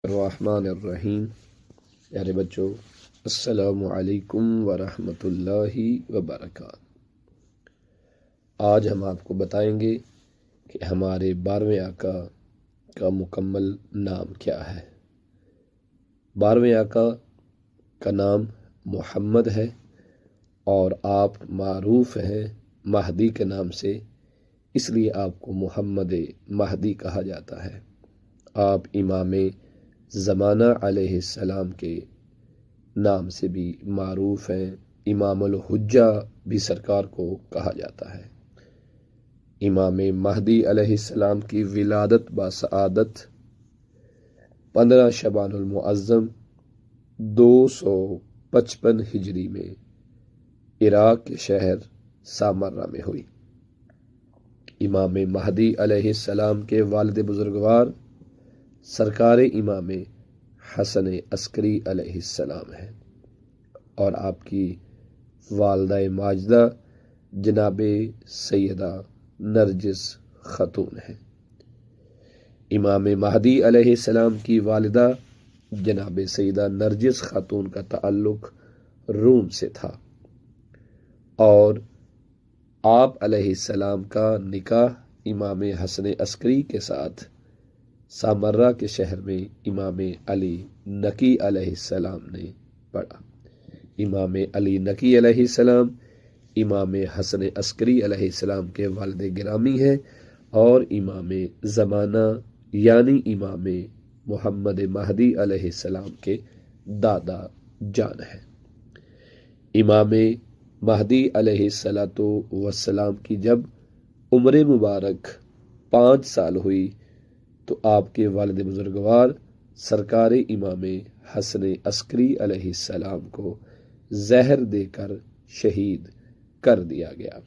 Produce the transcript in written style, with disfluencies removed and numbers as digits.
الرحمن الرحیم۔ پیارے بچوں، السلام علیکم ورحمۃ اللہ وبرکاتہ۔ آج ہم آپ کو بتائیں گے کہ ہمارے 12ویں آقا کا مکمل نام کیا ہے۔ 12ویں آقا کا نام محمد ہے اور آپ معروف ہیں مہدی کے نام سے، اس لیے آپ کو محمد مہدی کہا جاتا ہے۔ آپ امام زمانہ علیہ السلام کے نام سے بھی معروف ہیں، امام الحجہ بھی سرکار کو کہا جاتا ہے۔ امام مہدی علیہ السلام کی ولادت بسعادت 15 شعبان المعظم 255 ہجری میں عراق کے شہر سامرہ میں ہوئی۔ امام مہدی علیہ السلام کے والد بزرگوار سرکار امام حسن عسکری علیہ السلام ہیں اور آپ کی والدہ ماجدہ جناب سیدہ نرجس خاتون ہیں۔ امام مہدی علیہ السلام کی والدہ جناب سیدہ نرجس خاتون کا تعلق روم سے تھا اور آپ علیہ السلام کا نکاح امام حسن عسکری کے ساتھ سامرہ کے شہر میں امام علی نقی علیہ السلام نے پڑھا۔ امام علی نقی علیہ السلام امام حسن عسکری علیہ السلام کے والد گرامی ہیں اور امام زمانہ یعنی امام محمد مہدی علیہ السلام کے دادا جان ہیں۔ امام مہدی علیہ السلام کی جب عمر مبارک 5 سال ہوئی تو آپ کے والد بزرگوار سرکار امام حسن عسکری علیہ السلام کو زہر دے کر شہید کر دیا گیا۔